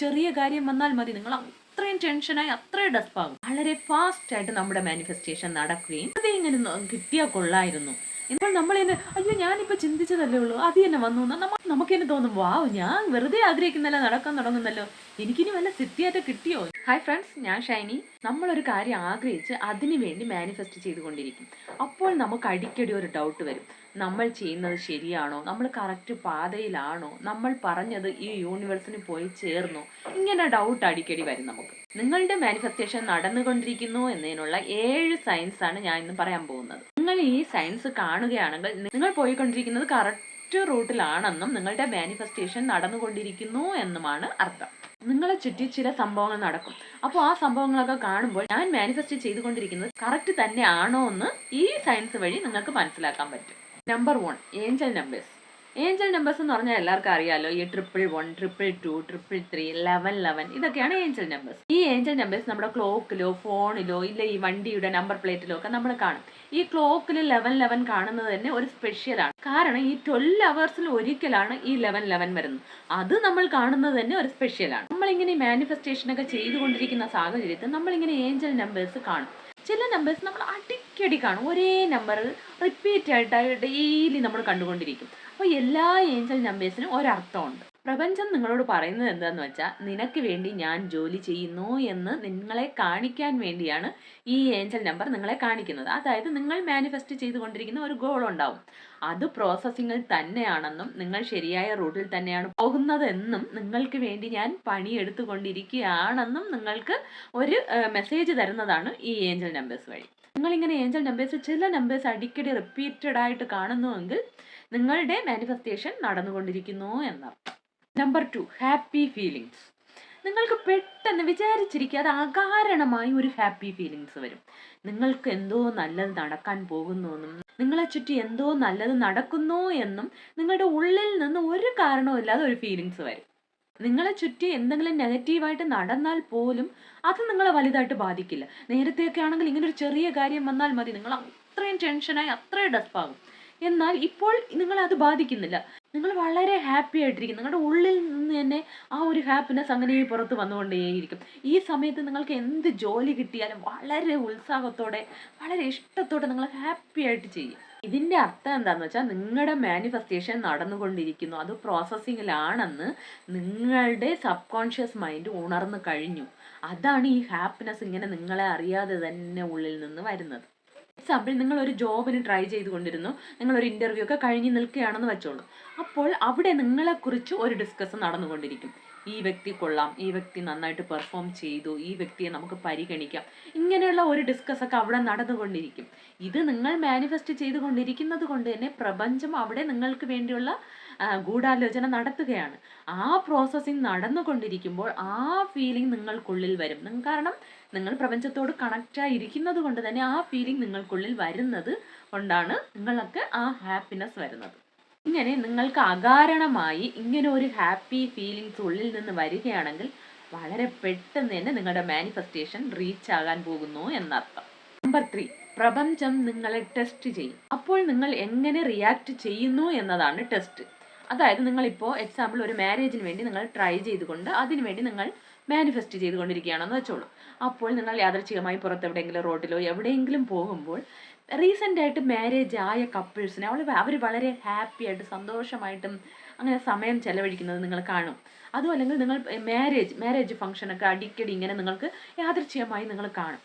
ചെറിയ കാര്യം വന്നാൽ മതി, നിങ്ങൾ അത്രയും ടെൻഷനായി അത്രയും ഡെസ്പാകും. വളരെ ഫാസ്റ്റ് ആയിട്ട് നമ്മുടെ മാനിഫെസ്റ്റേഷൻ നടക്കുകയും അത് ഇങ്ങനെ കിട്ടിയാൽ കൊള്ളായിരുന്നു. ഇപ്പോൾ നമ്മൾ തന്നെ അയ്യോ ഞാനിപ്പോ ചിന്തിച്ചതല്ലേ ഉള്ളൂ അത് തന്നെ വന്നു നമുക്ക് തന്നെ തോന്നും വാവ് ഞാൻ വെറുതെ ആഗ്രഹിക്കുന്നല്ല നടക്കാൻ തുടങ്ങുന്നല്ലോ, എനിക്കിനി വല്ല സിദ്ധിയായിട്ട് കിട്ടിയോ. ഹായ് ഫ്രണ്ട്സ്, ഞാൻ ഷൈനി. നമ്മളൊരു കാര്യം ആഗ്രഹിച്ച് അതിനു വേണ്ടി മാനിഫെസ്റ്റ് ചെയ്തുകൊണ്ടിരിക്കും. അപ്പോൾ നമുക്ക് അടിക്കടി ഒരു ഡൗട്ട് വരും, നമ്മൾ ചെയ്യുന്നത് ശരിയാണോ, നമ്മൾ കറക്റ്റ് പാതയിലാണോ, നമ്മൾ പറഞ്ഞത് ഈ യൂണിവേഴ്സിന് പോയി ചേർന്നോ, ഇങ്ങനെ ഡൗട്ട് അടിക്കടി വരും നമുക്ക്. നിങ്ങളുടെ മാനിഫെസ്റ്റേഷൻ നടന്നുകൊണ്ടിരിക്കുന്നു എന്നതിനുള്ള 7 സയൻസ് ആണ് ഞാൻ ഇന്ന് പറയാൻ പോകുന്നത്. നിങ്ങൾ ഈ സയൻസ് കാണുകയാണെങ്കിൽ നിങ്ങൾ പോയിക്കൊണ്ടിരിക്കുന്നത് കറക്റ്റ് റൂട്ടിലാണെന്നും നിങ്ങളുടെ മാനിഫെസ്റ്റേഷൻ നടന്നുകൊണ്ടിരിക്കുന്നു എന്നുമാണ് അർത്ഥം. നിങ്ങളെ ചുറ്റി ചില സംഭവങ്ങൾ നടക്കും. അപ്പോൾ ആ സംഭവങ്ങളൊക്കെ കാണുമ്പോൾ ഞാൻ മാനിഫെസ്റ്റ് ചെയ്തുകൊണ്ടിരിക്കുന്നത് കറക്റ്റ് തന്നെ ആണോ എന്ന് ഈ സയൻസ് വഴി നിങ്ങൾക്ക് മനസ്സിലാക്കാൻ പറ്റും. Number 1, Angel numbers. Angel numbers എന്ന് പറഞ്ഞാൽ എല്ലാവർക്കും അറിയാലോ, ഈ 111, 222, 333, 1111 ഇതൊക്കെയാണ് ഏഞ്ചൽ നമ്പേഴ്സ്. ഈ ഏഞ്ചൽ നമ്പേഴ്സ് നമ്മുടെ ക്ലോക്കിലോ ഫോണിലോ ഇല്ല ഈ വണ്ടിയുടെ നമ്പർ പ്ലേറ്റിലോ ഒക്കെ നമ്മൾ കാണും. ഈ ക്ലോക്കിൽ 1111 കാണുന്നത് തന്നെ ഒരു സ്പെഷ്യലാണ്. കാരണം ഈ 12 അവേഴ്സിൽ ഒരിക്കലാണ് ഈ 1111 വരുന്നത്. അത് നമ്മൾ കാണുന്നത് തന്നെ ഒരു സ്പെഷ്യലാണ്. നമ്മളിങ്ങനെ മാനിഫെസ്റ്റേഷൻ ഒക്കെ ചെയ്തുകൊണ്ടിരിക്കുന്ന സാഹചര്യത്തിൽ നമ്മളിങ്ങനെ ഏഞ്ചൽ നമ്പേഴ്സ് കാണും. ചില നമ്പേഴ്സ് നമ്മൾ അടിക്കടി കാണും, ഒരേ നമ്പർ റിപ്പീറ്റ് ആയിട്ട് ഡെയിലി നമ്മൾ കണ്ടുകൊണ്ടിരിക്കും. അപ്പോൾ എല്ലാ ഏഞ്ചൽ നമ്പേഴ്സിനും ഒരർത്ഥമുണ്ട്. പ്രപഞ്ചം നിങ്ങളോട് പറയുന്നത് എന്താന്ന് വെച്ചാൽ നിനക്ക് വേണ്ടി ഞാൻ ജോലി ചെയ്യുന്നു എന്ന് നിങ്ങളെ കാണിക്കാൻ വേണ്ടിയാണ് ഈ ഏഞ്ചൽ നമ്പർ നിങ്ങളെ കാണിക്കുന്നത്. അതായത് നിങ്ങൾ മാനിഫെസ്റ്റ് ചെയ്തുകൊണ്ടിരിക്കുന്ന ഒരു ഗോൾ ഉണ്ടാവും, അത് പ്രോസസ്സിങ്ങിൽ തന്നെയാണെന്നും നിങ്ങൾ ശരിയായ റൂട്ടിൽ തന്നെയാണ് പോകുന്നതെന്നും നിങ്ങൾക്ക് വേണ്ടി ഞാൻ പണിയെടുത്തുകൊണ്ടിരിക്കുകയാണെന്നും നിങ്ങൾക്ക് ഒരു മെസ്സേജ് തരുന്നതാണ് ഈ ഏഞ്ചൽ നമ്പേഴ്സ് വഴി. നിങ്ങളിങ്ങനെ ഏഞ്ചൽ നമ്പേഴ്സ് ചില നമ്പേഴ്സ് അടിക്കടി റിപ്പീറ്റഡ് ആയിട്ട് കാണുന്നുവെങ്കിൽ നിങ്ങളുടെ മാനിഫെസ്റ്റേഷൻ നടന്നുകൊണ്ടിരിക്കുന്നു എന്നർത്ഥം. Number 2, happy feelings. നിങ്ങൾക്ക് പെട്ടെന്ന് വിചാരിച്ചിരിക്കാതെ അകാരണമായി ഒരു ഹാപ്പി ഫീലിങ്സ് വരും. നിങ്ങൾക്ക് എന്തോ നല്ലത് നടക്കാൻ പോകുന്നു എന്നും നിങ്ങളെ ചുറ്റി എന്തോ നല്ലത് നടക്കുന്നു എന്നും നിങ്ങളുടെ ഉള്ളിൽ നിന്ന് ഒരു കാരണവുമില്ലാതെ ഒരു ഫീലിങ്സ് വരും. നിങ്ങളെ ചുറ്റി എന്തെങ്കിലും നെഗറ്റീവായിട്ട് നടന്നാൽ പോലും അത് നിങ്ങളെ വലുതായിട്ട് ബാധിക്കില്ല. നേരത്തെയൊക്കെ ആണെങ്കിൽ ഇങ്ങനെ ഒരു ചെറിയ കാര്യം വന്നാൽ മതി, നിങ്ങൾ അത്രയും ടെൻഷനായി അത്രയും ഡെസ്പാകും. എന്നാൽ ഇപ്പോൾ നിങ്ങളത് ബാധിക്കുന്നില്ല. നിങ്ങൾ വളരെ ഹാപ്പി ആയിട്ടിരിക്കും. നിങ്ങളുടെ ഉള്ളിൽ നിന്ന് തന്നെ ആ ഒരു ഹാപ്പിനെസ് അങ്ങനെ പുറത്ത് വന്നുകൊണ്ടേയിരിക്കും. ഈ സമയത്ത് നിങ്ങൾക്ക് എന്ത് ജോലി കിട്ടിയാലും വളരെ ഉത്സാഹത്തോടെ വളരെ ഇഷ്ടത്തോടെ നിങ്ങൾ ഹാപ്പി ആയിട്ട് ചെയ്യും. ഇതിൻ്റെ അർത്ഥം എന്താണെന്ന് വെച്ചാൽ നിങ്ങളുടെ മാനിഫെസ്റ്റേഷൻ നടന്നുകൊണ്ടിരിക്കുന്നു, അത് പ്രോസസ്സിങ്ങിലാണെന്ന് നിങ്ങളുടെ സബ് കോൺഷ്യസ് മൈൻഡ് ഉണർന്നു കഴിഞ്ഞു. അതാണ് ഈ ഹാപ്പിനെസ് ഇങ്ങനെ നിങ്ങളെ അറിയാതെ തന്നെ ഉള്ളിൽ നിന്ന് വരുന്നത്. എക്സാമ്പിൾ, നിങ്ങൾ ഒരു ജോബിന് ട്രൈ ചെയ്തുകൊണ്ടിരുന്നു, നിങ്ങളൊരു ഇൻ്റർവ്യൂ ഒക്കെ കഴിഞ്ഞ് നിൽക്കുകയാണെന്ന് വെച്ചോളൂ. അപ്പോൾ അവിടെ നിങ്ങളെക്കുറിച്ച് ഒരു ഡിസ്കസ് നടന്നുകൊണ്ടിരിക്കും. ഈ വ്യക്തി കൊള്ളാം, ഈ വ്യക്തി നന്നായിട്ട് പെർഫോം ചെയ്തു, ഈ വ്യക്തിയെ നമുക്ക് പരിഗണിക്കാം, ഇങ്ങനെയുള്ള ഒരു ഡിസ്കസൊക്കെ അവിടെ നടന്നുകൊണ്ടിരിക്കും. ഇത് നിങ്ങൾ മാനിഫെസ്റ്റ് ചെയ്തുകൊണ്ടിരിക്കുന്നത് കൊണ്ട് തന്നെ പ്രപഞ്ചം അവിടെ നിങ്ങൾക്ക് വേണ്ടിയുള്ള ഗൂഢാലോചന നടത്തുകയാണ്. ആ പ്രോസസ്സിങ് നടന്നുകൊണ്ടിരിക്കുമ്പോൾ ആ ഫീലിംഗ് നിങ്ങൾക്കുള്ളിൽ വരും. കാരണം നിങ്ങൾ പ്രപഞ്ചത്തോട് കണക്റ്റായി ഇരിക്കുന്നത് കൊണ്ട് തന്നെ ആ ഫീലിംഗ് നിങ്ങൾക്കുള്ളിൽ വരുന്നത് കൊണ്ടാണ് നിങ്ങൾക്ക് ആ ഹാപ്പിനെസ് വരുന്നത്. ഇങ്ങനെ നിങ്ങൾക്ക് അകാരണമായി ഇങ്ങനെ ഒരു ഹാപ്പി ഫീലിങ്സ് ഉള്ളിൽ നിന്ന് വരികയാണെങ്കിൽ വളരെ പെട്ടെന്ന് തന്നെ നിങ്ങളുടെ മാനിഫെസ്റ്റേഷൻ റീച്ച് ആകാൻ പോകുന്നു എന്നർത്ഥം. നമ്പർ 3, പ്രപഞ്ചം നിങ്ങളെ ടെസ്റ്റ് ചെയ്യും. അപ്പോൾ നിങ്ങൾ എങ്ങനെ റിയാക്ട് ചെയ്യുന്നു എന്നതാണ് ടെസ്റ്റ്. അതായത് നിങ്ങളിപ്പോൾ എക്സാമ്പിൾ ഒരു മാരേജിന് വേണ്ടി നിങ്ങൾ ട്രൈ ചെയ്തുകൊണ്ട് അതിനുവേണ്ടി നിങ്ങൾ മാനിഫെസ്റ്റ് ചെയ്തുകൊണ്ടിരിക്കുകയാണെന്ന് വെച്ചോളൂ. അപ്പോൾ നിങ്ങൾ യാദൃച്ഛികമായി പുറത്തെവിടെയെങ്കിലും റോഡിലോ എവിടെയെങ്കിലും പോകുമ്പോൾ റീസെൻ്റ് ആയിട്ട് മാരേജ് ആയ കപ്പിൾസിനെ അവർ വളരെ ഹാപ്പി ആയിട്ട് സന്തോഷമായിട്ടും അങ്ങനെ സമയം ചെലവഴിക്കുന്നത് നിങ്ങൾ കാണും. അതും അല്ലെങ്കിൽ നിങ്ങൾ മാരേജ് ഫംഗ്ഷനൊക്കെ അടിക്കടി ഇങ്ങനെ നിങ്ങൾക്ക് യാദൃച്ഛികമായി നിങ്ങൾ കാണും.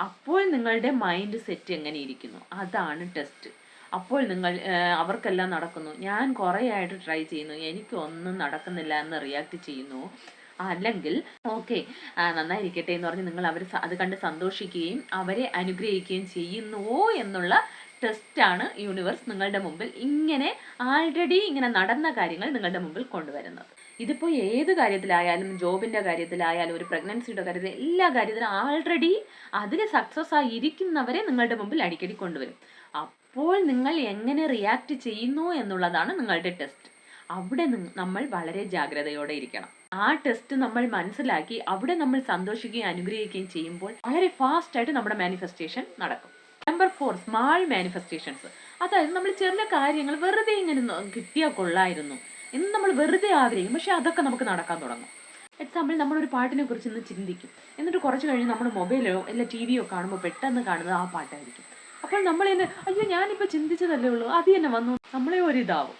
അപ്പോൾ നിങ്ങളുടെ മൈൻഡ് സെറ്റ് എങ്ങനെ ഇരിക്കുന്നു, അതാണ് ടെസ്റ്റ്. അപ്പോൾ നിങ്ങൾ അവർക്കെല്ലാം നടക്കുന്നു, ഞാൻ കുറേ ആയിട്ട് ട്രൈ ചെയ്യുന്നു, എനിക്കൊന്നും നടക്കുന്നില്ല എന്ന് റിയാക്ട് ചെയ്യുന്നു. അല്ലെങ്കിൽ ഓക്കെ നന്നായിരിക്കട്ടെ എന്ന് പറഞ്ഞ് നിങ്ങൾ അത് കണ്ട് സന്തോഷിക്കുകയും അവരെ അനുഗ്രഹിക്കുകയും ചെയ്യുന്നുവോ എന്നുള്ള ടെസ്റ്റാണ് യൂണിവേഴ്സ് നിങ്ങളുടെ മുമ്പിൽ ഇങ്ങനെ ആൾറെഡി ഇങ്ങനെ നടന്ന കാര്യങ്ങൾ നിങ്ങളുടെ മുമ്പിൽ കൊണ്ടുവരുന്നത്. ഇതിപ്പോൾ ഏത് കാര്യത്തിലായാലും, ജോബിൻ്റെ കാര്യത്തിലായാലും, ഒരു പ്രഗ്നൻസിയുടെ കാര്യത്തിൽ, എല്ലാ കാര്യത്തിലും ആൾറെഡി അതിൽ സക്സസ് ആയിരിക്കുന്നവരെ നിങ്ങളുടെ മുമ്പിൽ അടിക്കടി കൊണ്ടുവരും. അപ്പോൾ നിങ്ങൾ എങ്ങനെ റിയാക്ട് ചെയ്യുന്നു എന്നുള്ളതാണ് നിങ്ങളുടെ ടെസ്റ്റ്. അവിടെ നമ്മൾ വളരെ ജാഗ്രതയോടെ ഇരിക്കണം. ആ ടെസ്റ്റ് നമ്മൾ മനസ്സിലാക്കി അവിടെ നമ്മൾ സന്തോഷിക്കുകയും അനുഗ്രഹിക്കുകയും ചെയ്യുമ്പോൾ വളരെ ഫാസ്റ്റായിട്ട് നമ്മുടെ മാനിഫെസ്റ്റേഷൻ നടക്കും. Number 4, small manifestations. അതായത് നമ്മൾ ചെറിയ കാര്യങ്ങൾ വെറുതെ ഇങ്ങനെ കിട്ടിയാൽ കൊള്ളായിരുന്നു എന്ന് നമ്മൾ വെറുതെ ആഗ്രഹിക്കും, പക്ഷെ അതൊക്കെ നമുക്ക് നടക്കാൻ തുടങ്ങും. എക്സാമ്പിൾ നമ്മളൊരു പാട്ടിനെ കുറിച്ച് ഇന്ന് ചിന്തിക്കും, എന്നിട്ട് കുറച്ച് കഴിഞ്ഞ് നമ്മൾ മൊബൈലോ അല്ല ടി വിയോ കാണുമ്പോൾ പെട്ടെന്ന് കാണുന്നത് ആ പാട്ടായിരിക്കും. അപ്പോൾ നമ്മൾ തന്നെ അയ്യോ ഞാനിപ്പോൾ ചിന്തിച്ചതല്ലേ ഉള്ളൂ അത് തന്നെ വന്നു നമ്മളെ ഒരിതാവും.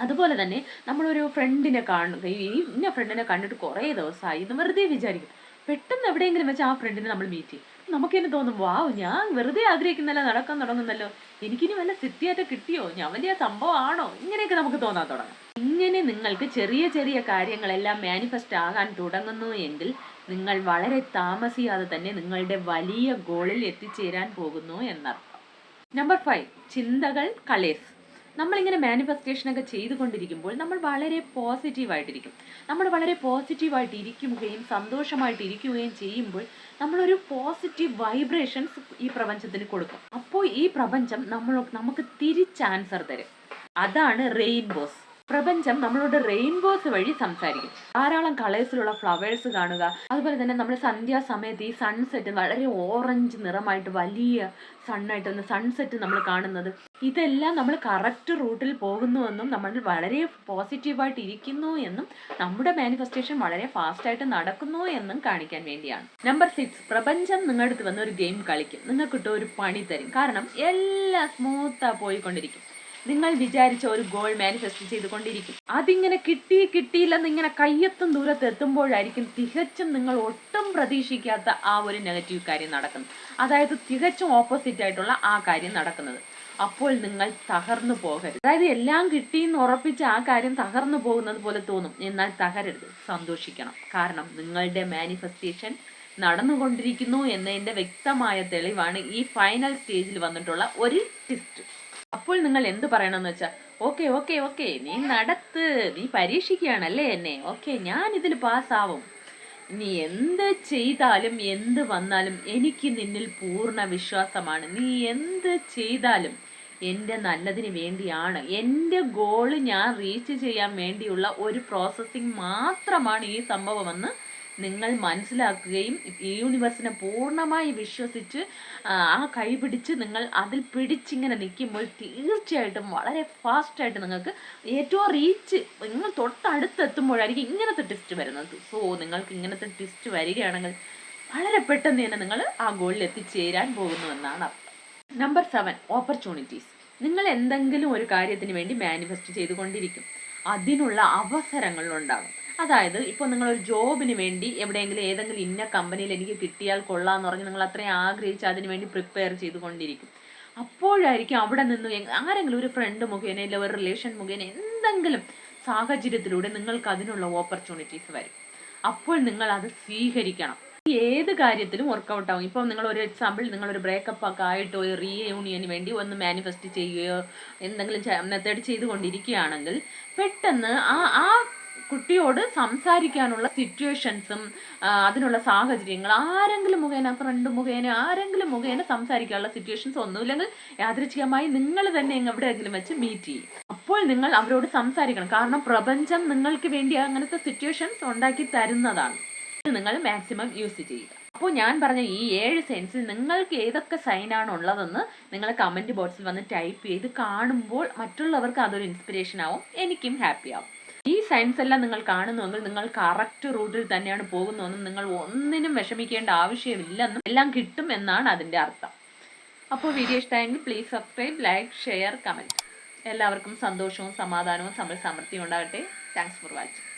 അതുപോലെ തന്നെ നമ്മളൊരു ഫ്രണ്ടിനെ കാണുക, ഈ ഇന്ന ഫ്രണ്ടിനെ കണ്ടിട്ട് കുറേ ദിവസമായി എന്ന് വെറുതെ വിചാരിക്കും. പെട്ടെന്ന് എവിടെയെങ്കിലും വെച്ച് ആ ഫ്രണ്ടിനെ നമ്മൾ മീറ്റ് ചെയ്യും. നമുക്ക് തന്നെ തോന്നും വാവ് ഞാൻ വെറുതെ ആഗ്രഹിക്കുന്നല്ലോ നടക്കാൻ തുടങ്ങുന്നല്ലോ, എനിക്കിനി വല്ല സിദ്ധിയായിട്ട് കിട്ടിയോ, ഞാൻ വലിയ സംഭവമാണോ, ഇങ്ങനെയൊക്കെ നമുക്ക് തോന്നാൻ തുടങ്ങും. ഇങ്ങനെ നിങ്ങൾക്ക് ചെറിയ ചെറിയ കാര്യങ്ങളെല്ലാം മാനിഫെസ്റ്റ് ആകാൻ തുടങ്ങുന്നു എങ്കിൽ നിങ്ങൾ വളരെ താമസിയാതെ തന്നെ നിങ്ങളുടെ വലിയ ഗോളിൽ എത്തിച്ചേരാൻ പോകുന്നു എന്നർത്ഥം. നമ്പർ 5, ചിന്തകൾ കളേഴ്സ്. നമ്മളിങ്ങനെ മാനിഫെസ്റ്റേഷനൊക്കെ ചെയ്തുകൊണ്ടിരിക്കുമ്പോൾ നമ്മൾ വളരെ പോസിറ്റീവായിട്ടിരിക്കും. നമ്മൾ വളരെ പോസിറ്റീവായിട്ട് ഇരിക്കുകയും സന്തോഷമായിട്ട് ഇരിക്കുകയും ചെയ്യുമ്പോൾ നമ്മളൊരു പോസിറ്റീവ് വൈബ്രേഷൻസ് ഈ പ്രപഞ്ചത്തിന് കൊടുക്കും. അപ്പോൾ ഈ പ്രപഞ്ചം നമുക്ക് തിരിച്ച് ആൻസർ തരും. അതാണ് റെയിൻബോസ്. പ്രപഞ്ചം നമ്മളോട് റെയിൻബോസ് വഴി സംസാരിക്കും. ധാരാളം കളേഴ്സിലുള്ള ഫ്ലവേഴ്സ് കാണുക, അതുപോലെ തന്നെ നമ്മൾ സന്ധ്യാസമയത്ത് ഈ സൺസെറ്റ് വളരെ ഓറഞ്ച് നിറമായിട്ട് വലിയ സണ്ണായിട്ട് വന്ന് സൺസെറ്റ് നമ്മൾ കാണുന്നത്, ഇതെല്ലാം നമ്മൾ കറക്റ്റ് റൂട്ടിൽ പോകുന്നുവെന്നും നമ്മൾ വളരെ പോസിറ്റീവായിട്ട് ഇരിക്കുന്നു എന്നും നമ്മുടെ മാനിഫെസ്റ്റേഷൻ വളരെ ഫാസ്റ്റായിട്ട് നടക്കുന്നു എന്നും കാണിക്കാൻ വേണ്ടിയാണ്. നമ്പർ 6, പ്രപഞ്ചം നിങ്ങളുടെ അടുത്ത് വന്ന് ഒരു ഗെയിം കളിക്കും, നിങ്ങൾക്കിട്ട് ഒരു പണി തരും. കാരണം എല്ലാം സ്മൂത്താ പോയിക്കൊണ്ടിരിക്കും. നിങ്ങൾ വിചാരിച്ച ഒരു ഗോൾ മാനിഫെസ്റ്റ് ചെയ്തുകൊണ്ടിരിക്കും. അതിങ്ങനെ കിട്ടിയില്ലെന്ന് ഇങ്ങനെ കയ്യെത്തും ദൂരത്ത് എത്തുമ്പോഴായിരിക്കും തികച്ചും നിങ്ങൾ ഒട്ടും പ്രതീക്ഷിക്കാത്ത ആ ഒരു നെഗറ്റീവ് കാര്യം നടക്കുന്നത്. അതായത് തികച്ചും ഓപ്പോസിറ്റ് ആയിട്ടുള്ള ആ കാര്യം നടക്കുന്നത്. അപ്പോൾ നിങ്ങൾ തകർന്നു പോകരുത്. അതായത് എല്ലാം കിട്ടിയെന്ന് ഉറപ്പിച്ച ആ കാര്യം തകർന്നു പോകുന്നത് പോലെ തോന്നും. എന്നാൽ തകരരുത്, സന്തോഷിക്കണം. കാരണം നിങ്ങളുടെ മാനിഫെസ്റ്റേഷൻ നടന്നുകൊണ്ടിരിക്കുന്നു എന്നതിൻ്റെ വ്യക്തമായ തെളിവാണ് ഈ ഫൈനൽ സ്റ്റേജിൽ വന്നിട്ടുള്ള ഒരു ട്വിസ്റ്റ്. അപ്പോൾ നിങ്ങൾ എന്ത് പറയണമെന്ന് വെച്ചാൽ ഓക്കെ ഓക്കെ ഓക്കെ നീ നടത്ത്, നീ പരീക്ഷിക്കുകയാണല്ലേ എന്നെ, ഓക്കെ ഞാൻ ഇതിൽ പാസ്സാവും, നീ എന്ത് ചെയ്താലും എന്ത് വന്നാലും എനിക്ക് നിന്നിൽ പൂർണ്ണ വിശ്വാസമാണ്, നീ എന്ത് ചെയ്താലും എൻ്റെ നല്ലതിന് വേണ്ടിയാണ്, എൻ്റെ ഗോള് ഞാൻ റീച്ച് ചെയ്യാൻ വേണ്ടിയുള്ള ഒരു പ്രോസസ്സിങ് മാത്രമാണ് ഈ സംഭവമെന്ന് നിങ്ങൾ മനസ്സിലാക്കുകയും യൂണിവേഴ്സിനെ പൂർണ്ണമായി വിശ്വസിച്ച് ആ കൈപിടിച്ച് നിങ്ങൾ അതിൽ പിടിച്ചിങ്ങനെ നിൽക്കുമ്പോൾ തീർച്ചയായിട്ടും വളരെ ഫാസ്റ്റായിട്ട് നിങ്ങൾക്ക് ഏറ്റവും റീച്ച് നിങ്ങൾ തൊട്ടടുത്തെത്തുമ്പോഴായിരിക്കും ഇങ്ങനത്തെ ട്വിസ്റ്റ് വരുന്നത്. സോ നിങ്ങൾക്ക് ഇങ്ങനത്തെ ട്വിസ്റ്റ് വരികയാണെങ്കിൽ വളരെ പെട്ടെന്ന് തന്നെ നിങ്ങൾ ആ ഗോളിൽ എത്തിച്ചേരാൻ പോകുന്നുവെന്നാണ് അർത്ഥം. Number 7, opportunities. നിങ്ങൾ എന്തെങ്കിലും ഒരു കാര്യത്തിന് വേണ്ടി മാനിഫെസ്റ്റ് ചെയ്തുകൊണ്ടിരിക്കും, അതിനുള്ള അവസരങ്ങൾ ഉണ്ടാകും. അതായത് ഇപ്പോൾ നിങ്ങളൊരു ജോബിന് വേണ്ടി എവിടെയെങ്കിലും ഏതെങ്കിലും ഇന്ന കമ്പനിയിൽ എനിക്ക് കിട്ടിയാൽ കൊള്ളാമെന്ന് പറഞ്ഞ് നിങ്ങൾ അത്രയും ആഗ്രഹിച്ച് അതിന് വേണ്ടി പ്രിപ്പയർ ചെയ്തുകൊണ്ടിരിക്കും. അപ്പോഴായിരിക്കും അവിടെ നിന്ന് ആരെങ്കിലും ഒരു ഫ്രണ്ട് മുഖേന ഇല്ല ഒരു റിലേഷൻ മുഖേന എന്തെങ്കിലും സാഹചര്യത്തിലൂടെ നിങ്ങൾക്ക് അതിനുള്ള ഓപ്പർച്യൂണിറ്റീസ് വരും. അപ്പോൾ നിങ്ങൾ അത് സ്വീകരിക്കണം. ഏത് കാര്യത്തിലും വർക്കൗട്ട് ആവും. ഇപ്പോൾ നിങ്ങൾ ഒരു എക്സാമ്പിൾ നിങ്ങളൊരു ബ്രേക്കപ്പ് ഒക്കെ ആയിട്ട് ഒരു റീയൂണിയന് വേണ്ടി ഒന്ന് മാനിഫെസ്റ്റ് ചെയ്യുകയോ എന്തെങ്കിലും മെത്തേഡ് ചെയ്തുകൊണ്ടിരിക്കുകയാണെങ്കിൽ പെട്ടെന്ന് ആ കുട്ടിയോട് സംസാരിക്കാനുള്ള സിറ്റുവേഷൻസും അതിനുള്ള സാഹചര്യങ്ങൾ ആരെങ്കിലും മുഖേന ഫ്രണ്ട് മുഖേന ആരെങ്കിലും മുഖേന സംസാരിക്കാനുള്ള സിറ്റുവേഷൻസ് ഒന്നുമില്ലെങ്കിൽ യാദൃച്ഛികമായി നിങ്ങൾ തന്നെ എവിടെയെങ്കിലും വെച്ച് മീറ്റ് ചെയ്യും. അപ്പോൾ നിങ്ങൾ അവരോട് സംസാരിക്കണം. കാരണം പ്രപഞ്ചം നിങ്ങൾക്ക് വേണ്ടി അങ്ങനത്തെ സിറ്റുവേഷൻസ് ഉണ്ടാക്കി തരുന്നതാണ്. നിങ്ങൾ മാക്സിമം യൂസ് ചെയ്യുക. അപ്പോൾ ഞാൻ പറഞ്ഞ ഈ 7 സൈൻസിൽ നിങ്ങൾക്ക് ഏതൊക്കെ സൈനാണ് ഉള്ളതെന്ന് നിങ്ങൾ കമൻറ്റ് ബോക്സിൽ വന്ന് ടൈപ്പ് ചെയ്ത് കാണുമ്പോൾ മറ്റുള്ളവർക്ക് അതൊരു ഇൻസ്പിറേഷൻ ആവും, എനിക്കും ഹാപ്പി ആവും. ഈ സയൻസ് എല്ലാം നിങ്ങൾ കാണുന്നുവെങ്കിൽ നിങ്ങൾ കറക്റ്റ് റൂട്ടിൽ തന്നെയാണ് പോകുന്നതെന്നും നിങ്ങൾ ഒന്നിനും വിഷമിക്കേണ്ട ആവശ്യമില്ലെന്നും എല്ലാം കിട്ടും എന്നാണ് അതിൻ്റെ അർത്ഥം. അപ്പോൾ വീഡിയോ ഇഷ്ടമായെങ്കിൽ please subscribe, like, share, comment. എല്ലാവർക്കും സന്തോഷവും സമാധാനവും സമൃദ്ധിയും ഉണ്ടാകട്ടെ. Thanks for watching.